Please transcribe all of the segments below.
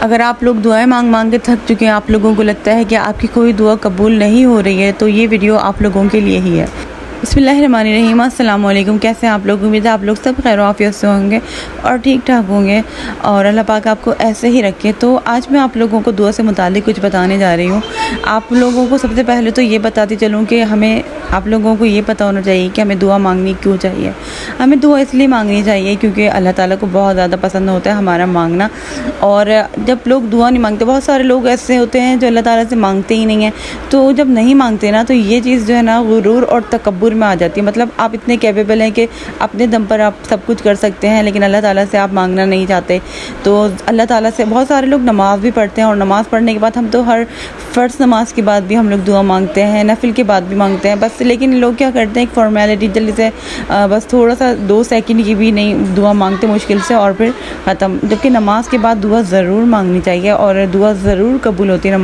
اگر آپ لوگ دعائیں مانگ مانگ کے تھک چکے ہیں، آپ لوگوں کو لگتا ہے کہ آپ کی کوئی دعا قبول نہیں ہو رہی ہے، تو یہ ویڈیو آپ لوگوں کے لیے ہی ہے۔ بسم اللہ الرحمن الرحیم۔ السلام علیکم، کیسے ہیں آپ لوگ؟ امید ہے آپ لوگ سب خیر و عافیت سے ہوں گے اور ٹھیک ٹھاک ہوں گے، اور اللہ پاک آپ کو ایسے ہی رکھے۔ تو آج میں آپ لوگوں کو دعا سے متعلق کچھ بتانے جا رہی ہوں۔ آپ لوگوں کو سب سے پہلے تو یہ بتاتی چلوں کہ آپ لوگوں کو یہ پتہ ہونا چاہیے کہ ہمیں دعا مانگنی کیوں چاہیے۔ ہمیں دعا اس لیے مانگنی چاہیے کیونکہ اللہ تعالیٰ کو بہت زیادہ پسند ہوتا ہے ہمارا مانگنا، اور جب لوگ دعا نہیں مانگتے، بہت سارے لوگ ایسے ہوتے ہیں جو اللہ تعالیٰ سے مانگتے ہی نہیں ہیں، تو جب نہیں مانگتے نا، تو یہ چیز جو ہے نا غرور اور تکبر میں آ جاتی ہے۔ مطلب آپ اتنے کیپیبل ہیں کہ اپنے دم پر آپ سب کچھ کر سکتے ہیں، لیکن اللہ تعالیٰ سے آپ مانگنا نہیں چاہتے۔ تو اللہ تعالیٰ سے بہت سارے لوگ نماز بھی پڑھتے ہیں، اور نماز پڑھنے کے بعد ہم تو ہر فرض نماز کے بعد بھی ہم لوگ دعا مانگتے ہیں، نفل کے بعد بھی مانگتے ہیں بس، لیکن لوگ کیا کرتے ہیں، ایک فارمیلٹی جلدی سے بس تھوڑا سا 2 سیکنڈ کی بھی نہیں دعا مانگتے مشکل سے، اور پھر ختم۔ جبکہ نماز کے بعد دعا ضرور مانگنی چاہیے، اور دعا ضرور قبول ہوتی ہے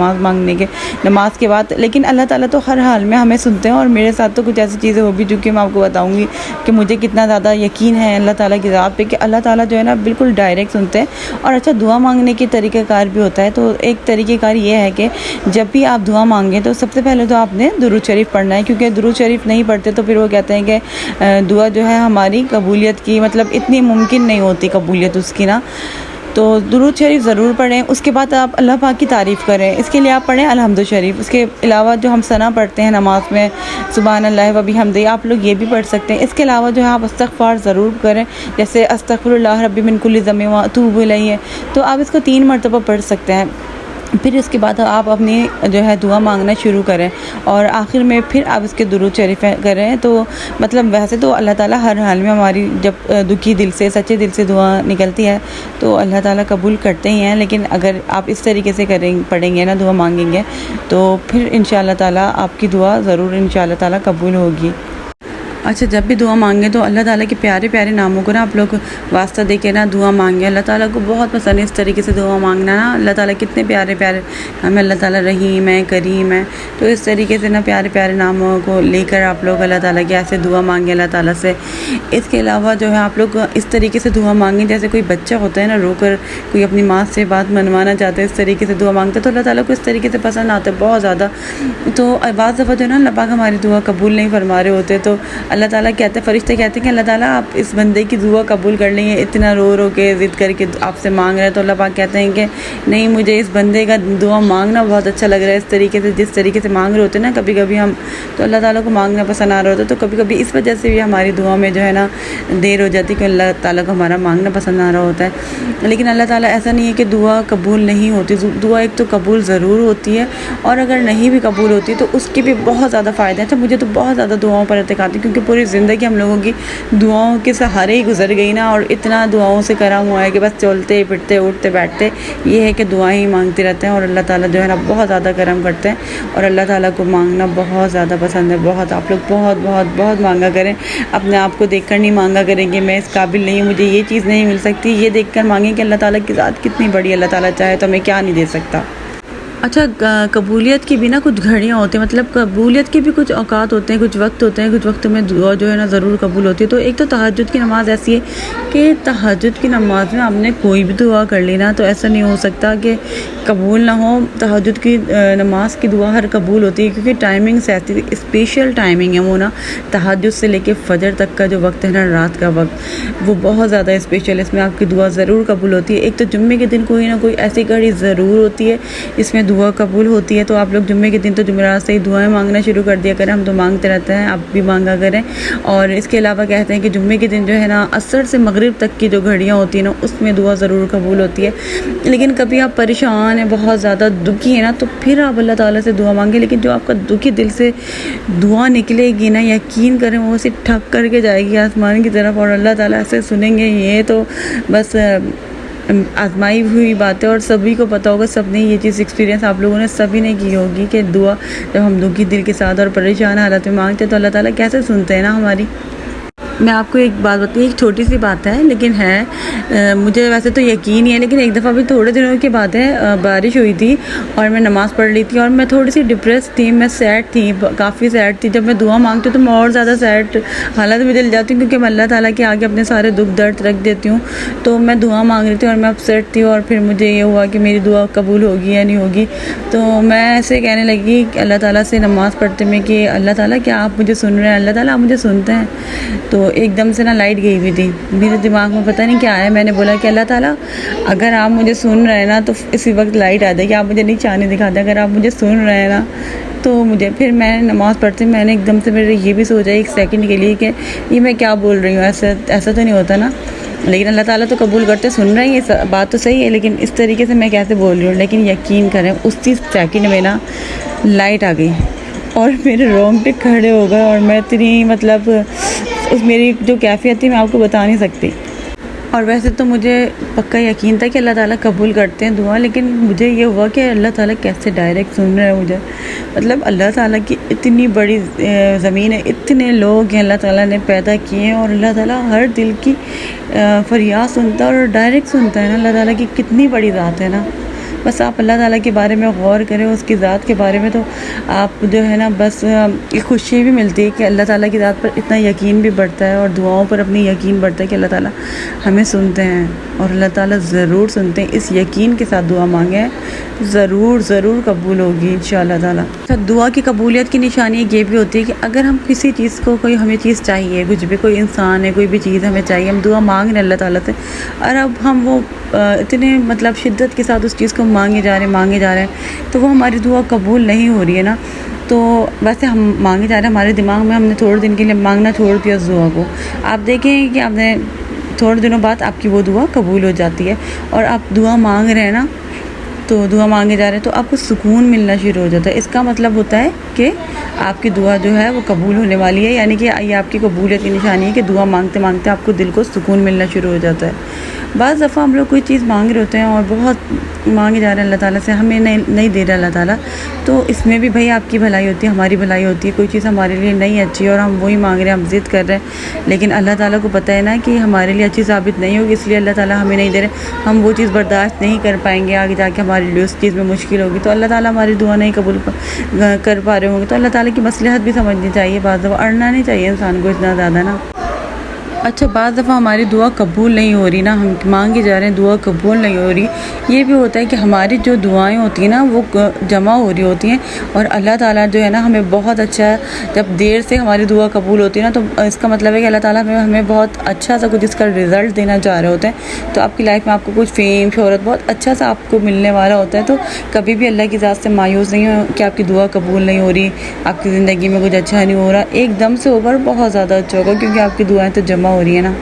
نماز کے بعد۔ لیکن اللہ تعالیٰ تو ہر حال میں ہمیں سنتے ہیں، اور میرے ساتھ تو کچھ ایسی چیزیں ہو بھی چکی ہیں، میں آپ کو بتاؤں گی کہ مجھے کتنا زیادہ یقین ہے اللہ تعالیٰ کی ذات پہ کہ اللہ تعالیٰ جو ہے نا بالکل ڈائریکٹ سنتے ہیں۔ اور اچھا، دعا مانگنے کے طریقہ کار بھی ہوتا ہے۔ تو ایک طریقہ کار یہ ہے کہ جب بھی آپ دعا مانگیں تو سب سے پہلے تو آپ نے درود شریف پڑھنا ہے، کیونکہ درود شریف نہیں پڑھتے تو پھر وہ کہتے ہیں کہ دعا جو ہے ہماری قبولیت کی مطلب اتنی ممکن نہیں ہوتی قبولیت اس کی نا۔ تو درود شریف ضرور پڑھیں۔ اس کے بعد آپ اللہ پاک کی تعریف کریں، اس کے لیے آپ پڑھیں الحمد شریف۔ اس کے علاوہ جو ہم ثنا پڑھتے ہیں نماز میں، سبحان اللہ و بحمدہ، آپ لوگ یہ بھی پڑھ سکتے ہیں۔ اس کے علاوہ جو ہے آپ استغفار ضرور کریں، جیسے استغفر اللہ ربی من کل ذنب و اتوب الیہ، تو آپ اس کو 3 مرتبہ پڑھ سکتے ہیں۔ پھر اس کے بعد آپ اپنی جو ہے دعا مانگنا شروع کریں، اور آخر میں پھر آپ اس کے درود شریف کریں۔ تو مطلب ویسے تو اللہ تعالیٰ ہر حال میں ہماری جب دکھی دل سے، سچے دل سے دعا نکلتی ہے تو اللہ تعالیٰ قبول کرتے ہی ہیں، لیکن اگر آپ اس طریقے سے پڑھیں گے نا، دعا مانگیں گے، تو پھر انشاءاللہ تعالیٰ آپ کی دعا ضرور انشاءاللہ تعالیٰ قبول ہوگی۔ اچھا، جب بھی دعا مانگیں تو اللہ تعالیٰ کے پیارے پیارے ناموں کو نا آپ لوگ واسطہ دے کے نا دعا مانگیں۔ اللہ تعالیٰ کو بہت پسند ہے اس طریقے سے دعا مانگنا نا۔ اللہ تعالیٰ کتنے پیارے پیارے ہمیں، اللہ تعالیٰ رحیم ہے، کریم ہے، تو اس طریقے سے نا پیارے پیارے ناموں کو لے کر آپ لوگ اللہ تعالیٰ کی ایسے دعا مانگیں اللہ تعالیٰ سے۔ اس کے علاوہ جو ہے آپ لوگ اس طریقے سے دعا مانگیں جیسے کوئی بچہ ہوتا ہے نا، رو کر کوئی اپنی ماں سے بات منوانا چاہتا ہے، اس طریقے سے دعا مانگتا ہے، تو اللہ تعالیٰ کو اس طریقے سے پسند آتا ہے بہت زیادہ۔ تو بعض دفعہ جو ہے نا اللہ پاک ہماری دعا قبول نہیں فرما رہے ہوتے، تو اللہ تعالیٰ کہتے ہیں، فرشتے کہتے ہیں کہ اللہ تعالیٰ آپ اس بندے کی دعا قبول کر لیں، اتنا رو رو کے ضد کر کے آپ سے مانگ رہے ہیں، تو اللہ پاک کہتے ہیں کہ نہیں، مجھے اس بندے کا دعا مانگنا بہت اچھا لگ رہا ہے، اس طریقے سے جس طریقے سے مانگ رہے ہوتے ہیں نا کبھی کبھی ہم، تو اللہ تعالیٰ کو مانگنا پسند آ رہا ہوتا ہے، تو کبھی کبھی اس وجہ سے بھی ہماری دعا میں جو ہے نا دیر ہو جاتی ہے کہ اللہ تعالیٰ کو ہمارا مانگنا پسند آ رہا ہوتا ہے۔ لیکن اللہ تعالیٰ ایسا نہیں ہے کہ دعا قبول نہیں ہوتی، دعا ایک تو قبول ضرور ہوتی ہے، اور اگر نہیں بھی قبول ہوتی تو اس کے بھی بہت زیادہ فائدہ ہے۔ تو مجھے تو بہت زیادہ دعاؤں پر اعتقاد ہے، کیونکہ پوری زندگی ہم لوگوں کی دعاؤں کے سہارے ہی گزر گئی نا، اور اتنا دعاؤں سے کرم ہوا ہے کہ بس چلتے پھرتے اٹھتے بیٹھتے یہ ہے کہ دعائیں ہی مانگتے رہتے ہیں، اور اللہ تعالیٰ جو ہے نا بہت زیادہ کرم کرتے ہیں، اور اللہ تعالیٰ کو مانگنا بہت زیادہ پسند ہے۔ بہت آپ لوگ بہت بہت بہت مانگا کریں، اپنے آپ کو دیکھ کر نہیں مانگا کریں کہ میں اس قابل نہیں ہوں، مجھے یہ چیز نہیں مل سکتی، یہ دیکھ کر مانگیں کہ اللہ تعالیٰ کی ذات کتنی بڑی، اللہ تعالیٰ چاہے تو ہمیں کیا نہیں دے سکتا۔ اچھا، قبولیت کی بھی نا کچھ گھڑیاں ہوتی ہیں، مطلب قبولیت کے بھی کچھ اوقات ہوتے ہیں، کچھ وقت ہوتے ہیں، کچھ وقت میں دعا جو ہے نا ضرور قبول ہوتی ہے۔ تو ایک تو تہجد کی نماز ایسی ہے کہ تہجد کی نماز میں آپ نے کوئی بھی دعا کر لی نا، تو ایسا نہیں ہو سکتا کہ قبول نہ ہو۔ تہجد کی نماز کی دعا ہر قبول ہوتی ہے، کیونکہ ٹائمنگ سے ایسی اسپیشل ٹائمنگ ہے وہ نا، تہجد سے لے کے فجر تک کا جو وقت ہے نا، رات کا وقت، وہ بہت زیادہ اسپیشل ہے، اس میں آپ کی دعا ضرور قبول ہوتی ہے۔ ایک تو جمعے کے دن کوئی نہ کوئی ایسی گھڑی ضرور ہوتی ہے اس میں دعا قبول ہوتی ہے، تو آپ لوگ جمعے کے دن تو جمعرات سے ہی دعائیں مانگنا شروع کر دیا کریں، ہم تو مانگتے رہتے ہیں، آپ بھی مانگا کریں۔ اور اس کے علاوہ کہتے ہیں کہ جمعے کے دن جو ہے نا عصر سے مغرب تک کی جو گھڑیاں ہوتی ہیں نا، اس میں دعا ضرور قبول ہوتی ہے۔ لیکن کبھی آپ پریشان ہیں، بہت زیادہ دکھی ہیں نا، تو پھر آپ اللہ تعالیٰ سے دعا مانگیں، لیکن جو آپ کا دکھی دل سے دعا نکلے گی نا، یقین کریں وہ اسے ٹھک کر کے جائے گی آسمان کی طرف، اور اللہ تعالیٰ ایسے سنیں گے۔ یہ تو بس آزمائی ہوئی بات ہے، اور سبھی کو پتہ ہوگا، سب نے یہ چیز ایکسپیرینس آپ لوگوں نے سبھی نے کی ہوگی کہ دعا جب ہم دکھی دل کے ساتھ اور پریشان حالت میں مانگتے ہیں تو اللہ تعالیٰ کیسے سنتے ہیں نا ہماری۔ میں آپ کو ایک بات بتاؤں، ایک چھوٹی سی بات ہے لیکن ہے، مجھے ویسے تو یقین ہی ہے، لیکن ایک دفعہ بھی تھوڑے دنوں کی بات ہے، بارش ہوئی تھی اور میں نماز پڑھ لی تھی اور میں تھوڑی سی ڈپریس تھی، میں سیڈ تھی، کافی سیڈ تھی۔ جب میں دعا مانگتی ہوں تو میں اور زیادہ سیڈ حالت میں چل جاتی ہوں، کیونکہ میں اللہ تعالیٰ کے آگے اپنے سارے دکھ درد رکھ دیتی ہوں۔ تو میں دعا مانگ رہی تھی اور میں اپسیٹ تھی، اور پھر مجھے یہ ہوا کہ میری دعا قبول ہوگی یا نہیں ہوگی۔ تو میں ایسے کہنے لگی کہ اللہ تعالیٰ سے نماز پڑھتے میں کہ اللہ تعالیٰ کیا آپ مجھے سن رہے ہیں؟ اللہ تعالیٰ آپ مجھے سنتے ہیں؟ تو ایک دم سے نا لائٹ گئی ہوئی تھی میرے دماغ میں، پتہ نہیں کیا ہے، میں نے بولا کہ اللہ تعالیٰ اگر آپ مجھے سن رہے ہیں نا تو اسی وقت لائٹ آ جائے کہ آپ مجھے نشانی دکھا دیں، اگر آپ مجھے سن رہے ہیں نا تو مجھے۔ پھر میں نماز پڑھتی میں نے ایک دم سے میرے یہ بھی سوچا ایک سیکنڈ کے لیے کہ یہ میں کیا بول رہی ہوں، ایسا تو نہیں ہوتا نا، لیکن اللہ تعالیٰ تو قبول کرتے، سن رہے ہیں، یہ بات تو صحیح ہے، لیکن اس طریقے سے میں کیسے بول رہی ہوں۔ لیکن یقین کریں اس سیکنڈ میں نا لائٹ آ گئی اور میرے رونگٹے کھڑے ہو گئے، اور میں اتنی مطلب اس میری جو کیفیت تھی میں آپ کو بتا نہیں سکتی۔ اور ویسے تو مجھے پکا یقین تھا کہ اللہ تعالیٰ قبول کرتے ہیں دعا، لیکن مجھے یہ ہوا کہ اللہ تعالیٰ کیسے ڈائریکٹ سن رہے ہیں مجھے۔ مطلب اللہ تعالیٰ کی اتنی بڑی زمین ہے، اتنے لوگ ہیں اللہ تعالیٰ نے پیدا کیے ہیں، اور اللہ تعالیٰ ہر دل کی فریاد سنتا ہے اور ڈائریکٹ سنتا ہے نا۔ اللہ تعالیٰ کی کتنی بڑی ذات ہے نا، بس آپ اللہ تعالیٰ کے بارے میں غور کریں، اس کی ذات کے بارے میں، تو آپ جو ہے نا بس ایک خوشی بھی ملتی ہے کہ اللہ تعالیٰ کی ذات پر اتنا یقین بھی بڑھتا ہے، اور دعاؤں پر اپنی یقین بڑھتا ہے کہ اللہ تعالیٰ ہمیں سنتے ہیں، اور اللہ تعالیٰ ضرور سنتے ہیں۔ اس یقین کے ساتھ دعا مانگیں، ضرور قبول ہوگی انشاءاللہ تعالیٰ۔ دعا کی قبولیت کی نشانی یہ بھی ہوتی ہے کہ اگر ہم کسی چیز کو، کوئی ہمیں چیز چاہیے، کچھ بھی، کوئی انسان ہے، کوئی بھی چیز ہمیں چاہیے، ہم دعا مانگ رہے ہیں اللہ تعالیٰ سے، اور اب ہم وہ اتنے مطلب شدت کے ساتھ اس چیز کو مانگے جا رہے ہیں تو وہ ہماری دعا قبول نہیں ہو رہی ہے نا۔ تو ویسے ہم مانگے جا رہے ہیں، ہمارے دماغ میں ہم نے تھوڑے دن کے لیے مانگنا چھوڑ دیا اس دعا کو، آپ دیکھیں کہ آپ نے تھوڑے دنوں بعد آپ کی وہ دعا قبول ہو جاتی ہے، اور آپ دعا مانگ رہے ہیں نا، تو دعا مانگے جا رہے ہیں تو آپ کو سکون ملنا شروع ہو جاتا ہے۔ اس کا مطلب ہوتا ہے کہ آپ کی دعا جو ہے وہ قبول ہونے والی ہے، یعنی کہ یہ آپ کی قبولیت کی نشانی ہے کہ دعا مانگتے مانگتے آپ کو دل کو سکون ملنا شروع ہو جاتا ہے۔ بعض دفعہ ہم لوگ کوئی چیز مانگ رہے ہوتے ہیں اور بہت مانگے جا رہے ہیں اللہ تعالیٰ سے، ہمیں نہیں دے رہا اللہ تعالیٰ، تو اس میں بھی بھائی آپ کی بھلائی ہوتی ہے، ہماری بھلائی ہوتی ہے۔ کوئی چیز ہمارے لیے نہیں اچھی ہے اور ہم وہی مانگ رہے ہیں، ہم ضد کر رہے ہیں، لیکن اللہ تعالیٰ کو پتہ ہے نا کہ ہمارے لیے اچھی ثابت نہیں ہوگی، اس لیے اللہ تعالیٰ ہمیں نہیں دے رہے، ہم وہ چیز برداشت نہیں کر پائیں گے، آگے جا کے ہمارے لیے اس چیز میں مشکل ہوگی، تو اللہ تعالیٰ ہماری دعا نہیں قبول کر پا رہے ہوں گے۔ تو اللہ تعالیٰ کی مصلحت بھی سمجھنی چاہیے، بعض دفعہ اڑنا نہیں چاہیے انسان کو اتنا زیادہ نا۔ اچھا، بعض دفعہ ہماری دعا قبول نہیں ہو رہی نا، ہم مانگے جا رہے ہیں دعا قبول نہیں ہو رہی، یہ بھی ہوتا ہے کہ ہماری جو دعائیں ہوتی ہیں نا وہ جمع ہو رہی ہوتی ہیں، اور اللہ تعالیٰ جو ہے نا ہمیں بہت اچھا، جب دیر سے ہماری دعا قبول ہوتی ہے نا تو اس کا مطلب ہے کہ اللہ تعالیٰ ہمیں بہت اچھا سا کچھ اس کا رزلٹ دینا چاہ رہے ہوتے ہیں۔ تو آپ کی لائف میں آپ کو کچھ فیم، شہرت، بہت اچھا سا آپ کو ملنے والا ہوتا ہے، تو کبھی بھی اللہ کی ذات سے مایوس نہیں ہو کہ آپ کی دعا قبول نہیں ہو رہی، آپ کی زندگی میں کچھ اچھا نہیں ہو رہا، ایک دم سے اوپر بہت زیادہ اچھا ہوگا، کیونکہ آپ کی دعائیں تو جمع ہو رہی ہیں نا۔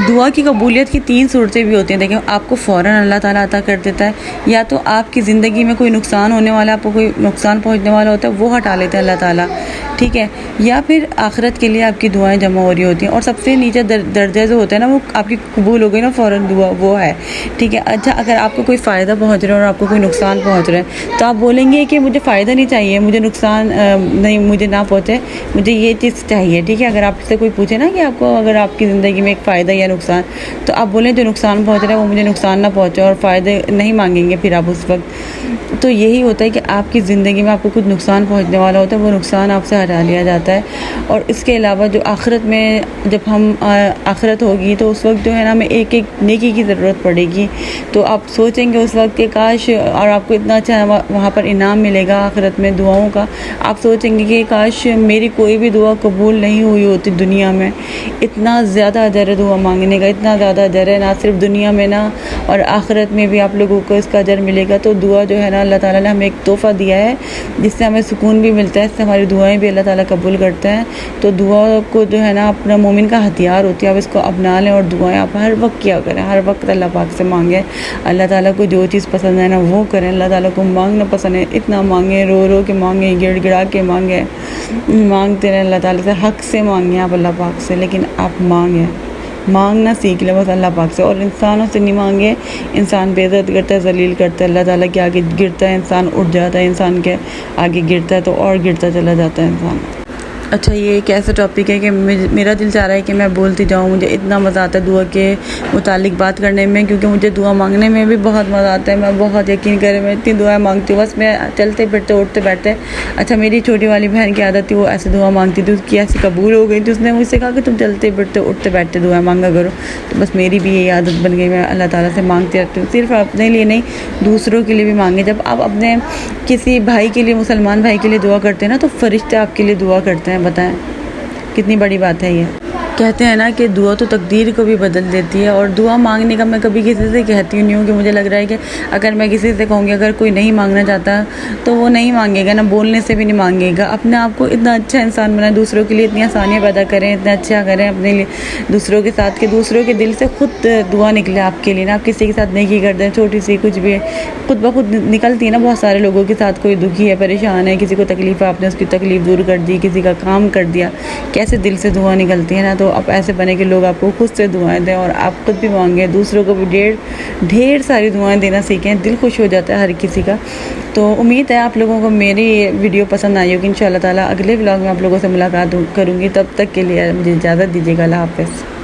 دعا کی قبولیت کی 3 صورتیں بھی ہوتی ہیں، دیکھیں آپ کو فوراً اللہ تعالیٰ عطا کر دیتا ہے، یا تو آپ کی زندگی میں کوئی نقصان ہونے والا، آپ کو کوئی نقصان پہنچنے والا ہوتا ہے وہ ہٹا لیتے ہیں اللہ تعالیٰ، ٹھیک ہے، یا پھر آخرت کے لیے آپ کی دعائیں جمع ہو رہی ہوتی ہیں، اور سب سے نیچے درجہ جو ہوتا ہے نا وہ آپ کی قبول ہو گئی نا فوراً دعا، وہ ہے، ٹھیک ہے۔ اچھا، اگر آپ کو کوئی فائدہ پہنچ رہا ہے اور آپ کو کوئی نقصان پہنچ رہا ہے تو آپ بولیں گے کہ مجھے فائدہ نہیں چاہیے، مجھے نقصان نہیں، مجھے نہ پہنچے، مجھے یہ چیز چاہیے، ٹھیک ہے۔ اگر آپ سے کوئی پوچھے نا کہ آپ کو اگر آپ کی زندگی میں ایک فائدہ یا نقصان، تو آپ بولیں جو نقصان پہنچ رہا ہے وہ مجھے نقصان نہ پہنچے، اور فائدے نہیں مانگیں گے پھر آپ اس وقت۔ تو یہی ہوتا ہے کہ آپ کی زندگی میں آپ کو کچھ نقصان پہنچنے والا ہوتا ہے، وہ نقصان آپ سے ہٹا لیا جاتا ہے۔ اور اس کے علاوہ جو آخرت میں جب ہم آخرت ہوگی تو اس وقت جو ہے نا ہمیں ایک نیکی کی ضرورت پڑے گی، تو آپ سوچیں گے اس وقت کہ کاش، اور آپ کو اتنا اچھا وہاں پر انعام ملے گا آخرت میں دعاؤں کا، آپ سوچیں گے کہ کاش میری کوئی بھی دعا قبول نہیں ہوئی ہوتی دنیا میں، اتنا زیادہ اجر ہے دعا مانگنے کا، اتنا زیادہ اجر ہے، نہ صرف دنیا میں نا اور آخرت میں بھی آپ لوگوں کو اس کا اجر ملے گا۔ تو دعا جو ہے نا اللہ تعالیٰ نے ہمیں ایک تحفہ دیا ہے جس سے ہمیں سکون بھی ملتا ہے، اس سے ہماری دعائیں بھی اللہ تعالیٰ قبول کرتے ہیں۔ تو دعا کو جو ہے نا اپنا مومن کا ہتھیار ہوتی ہے، آپ اس کو اپنا لیں، اور دعائیں آپ ہر وقت کیا کریں، ہر وقت اللہ پاک سے مانگیں، اللہ تعالیٰ کو جو چیز پسند ہے نا وہ کریں، اللہ تعالیٰ کو مانگنا پسند ہے، اتنا مانگیں، رو رو کے مانگیں، گڑ گڑا کے مانگیں، مانگتے رہیں اللہ تعالیٰ سے، حق سے مانگیں آپ اللہ پاک سے، لیکن آپ مانگیں، مانگنا سیکھ لیں بس اللہ پاک سے، اور انسانوں سے نہیں مانگے، انسان بے عزت کرتا ہے، ذلیل کرتا ہے، اللہ تعالیٰ کے آگے گرتا ہے انسان، اٹھ جاتا ہے انسان کے آگے گرتا ہے تو اور گرتا چلا جاتا ہے انسان۔ اچھا یہ ایک ایسا ٹاپک ہے کہ میرا دل چاہ رہا ہے کہ میں بولتی جاؤں. مجھے اتنا مزہ آتا ہے دعا کے متعلق بات کرنے میں، کیونکہ مجھے دعا مانگنے میں بھی بہت مزہ آتا ہے. میں بہت یقین کریں میں اتنی دعائیں مانگتی ہوں، بس میں چلتے پھرتے اٹھتے بیٹھتے. اچھا میری چھوٹی والی بہن کی عادت تھی، وہ ایسے دعا مانگتی تھی، اس کی ایسی قبول ہو گئی تھی. اس نے مجھ سے کہا کہ تم چلتے پھرتے اٹھتے بیٹھتے دعائیں مانگا کرو. تو بس میری بھی یہی عادت بن گئی، میں اللہ تعالیٰ سے مانگتی رہتی ہوں. صرف اپنے لیے نہیں، دوسروں کے لیے بھی مانگے. جب آپ اپنے کسی بھائی کے لیے، مسلمان بھائی کے لیے دعا کرتے ہیں نا، تو فرشتے آپ کے لیے دعا کرتے ہیں. بتائیں کتنی بڑی بات ہے یہ. کہتے ہیں نا کہ دعا تو تقدیر کو بھی بدل دیتی ہے. اور دعا مانگنے کا میں کبھی کسی سے کہتی نہیں ہوں، کہ مجھے لگ رہا ہے کہ اگر میں کسی سے کہوں گی، اگر کوئی نہیں مانگنا چاہتا تو وہ نہیں مانگے گا، نہ بولنے سے بھی نہیں مانگے گا. اپنے آپ کو اتنا اچھا انسان بنائیں، دوسروں کے لیے اتنی آسانیاں پیدا کریں، اتنا اچھا کریں اپنے لیے دوسروں کے ساتھ، کہ دوسروں کے دل سے خود دعا نکلے آپ کے لیے. نا آپ کسی کے ساتھ نیکی کر دیں، چھوٹی سی کچھ بھی ہے، خود بخود نکلتی ہے نا. بہت سارے لوگوں کے ساتھ کوئی دکھی ہے، پریشان ہے، کسی کو تکلیف ہے، آپ نے اس کی تکلیف دور کر دی، کسی کا کام کر دیا، کیسے دل سے دعا نکلتی ہے نا. تو آپ ایسے بنے کہ لوگ آپ کو خود سے دعائیں دیں، اور آپ خود بھی مانگیں، دوسروں کو بھی ڈھیر ساری دعائیں دینا سیکھیں. دل خوش ہو جاتا ہے ہر کسی کا. تو امید ہے آپ لوگوں کو میری یہ ویڈیو پسند آئی ہوگی. انشاءاللہ تعالیٰ اگلے ولاگ میں آپ لوگوں سے ملاقات کروں گی. تب تک کے لیے مجھے اجازت دیجیے گا. اللہ حافظ.